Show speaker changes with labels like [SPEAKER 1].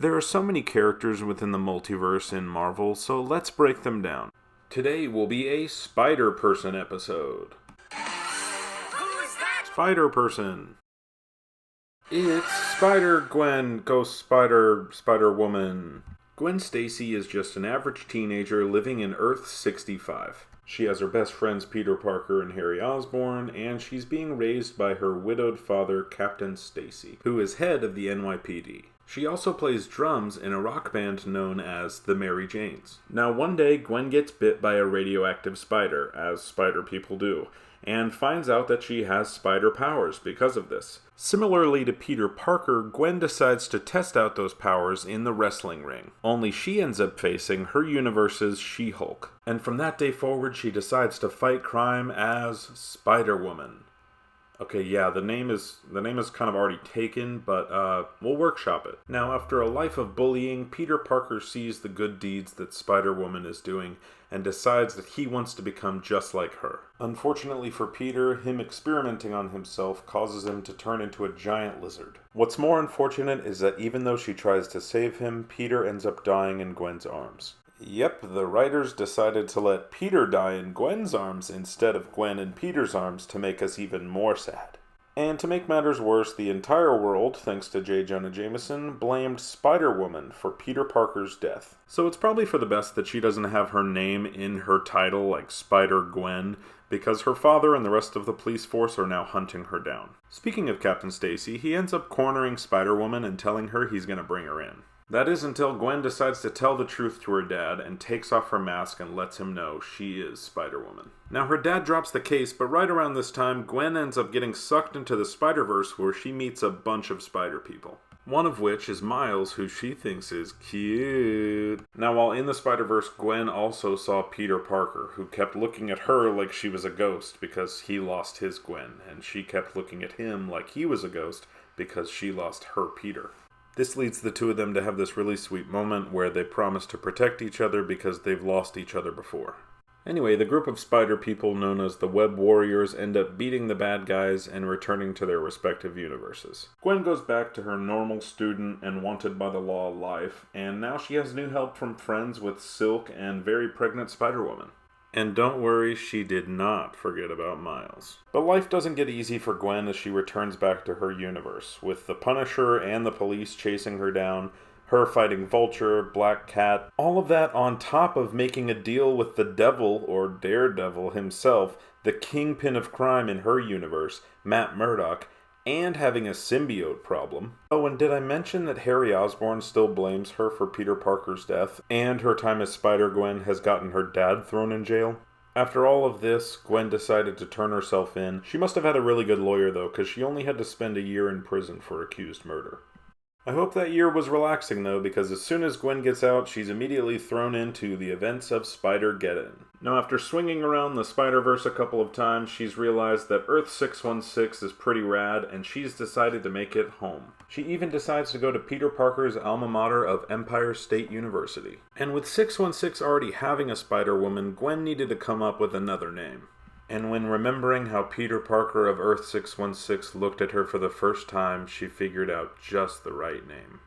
[SPEAKER 1] There are so many characters within the multiverse in Marvel, so let's break them down. Today will be a Spider-Person episode.
[SPEAKER 2] Who's that?
[SPEAKER 1] Spider-Person. It's Spider-Gwen, Ghost Spider, Spider-Woman. Gwen Stacy is just an average teenager living in Earth 65. She has her best friends Peter Parker and Harry Osborn, and she's being raised by her widowed father, Captain Stacy, who is head of the NYPD. She also plays drums in a rock band known as the Mary Janes. Now one day, Gwen gets bit by a radioactive spider, as spider people do, and finds out that she has spider powers because of this. Similarly to Peter Parker, Gwen decides to test out those powers in the wrestling ring. Only she ends up facing her universe's She-Hulk. And from that day forward, she decides to fight crime as Spider-Woman. Okay, yeah, the name is kind of already taken, but we'll workshop it. Now, after a life of bullying, Peter Parker sees the good deeds that Spider-Woman is doing and decides that he wants to become just like her. Unfortunately for Peter, him experimenting on himself causes him to turn into a giant lizard. What's more unfortunate is that even though she tries to save him, Peter ends up dying in Gwen's arms. Yep, the writers decided to let Peter die in Gwen's arms instead of Gwen in Peter's arms to make us even more sad. And to make matters worse, the entire world, thanks to J. Jonah Jameson, blamed Spider-Woman for Peter Parker's death. So it's probably for the best that she doesn't have her name in her title like Spider-Gwen, because her father and the rest of the police force are now hunting her down. Speaking of Captain Stacy, he ends up cornering Spider-Woman and telling her he's gonna bring her in. That is until Gwen decides to tell the truth to her dad and takes off her mask and lets him know she is Spider-Woman. Now her dad drops the case, but right around this time, Gwen ends up getting sucked into the Spider-Verse where she meets a bunch of spider people. One of which is Miles, who she thinks is cute. Now while in the Spider-Verse, Gwen also saw Peter Parker, who kept looking at her like she was a ghost because he lost his Gwen, and she kept looking at him like he was a ghost because she lost her Peter. This leads the two of them to have this really sweet moment where they promise to protect each other because they've lost each other before. Anyway, the group of spider people known as the Web Warriors end up beating the bad guys and returning to their respective universes. Gwen goes back to her normal student and wanted by the law life, and now she has new help from friends with Silk and very pregnant Spider-Woman. And don't worry, she did not forget about Miles. But life doesn't get easy for Gwen as she returns back to her universe, with the Punisher and the police chasing her down, her fighting Vulture, Black Cat, all of that on top of making a deal with the Devil, or Daredevil himself, the kingpin of crime in her universe, Matt Murdock, and having a symbiote problem. Oh, and did I mention that Harry Osborn still blames her for Peter Parker's death, and her time as Spider-Gwen has gotten her dad thrown in jail? After all of this, Gwen decided to turn herself in. She must have had a really good lawyer though, because she only had to spend a year in prison for accused murder. I hope that year was relaxing though, because as soon as Gwen gets out, she's immediately thrown into the events of Spider-Geddon. Now after swinging around the Spider-Verse a couple of times, she's realized that Earth 616 is pretty rad, and she's decided to make it home. She even decides to go to Peter Parker's alma mater of Empire State University. And with 616 already having a Spider-Woman, Gwen needed to come up with another name. And when remembering how Peter Parker of Earth 616 looked at her for the first time, she figured out just the right name.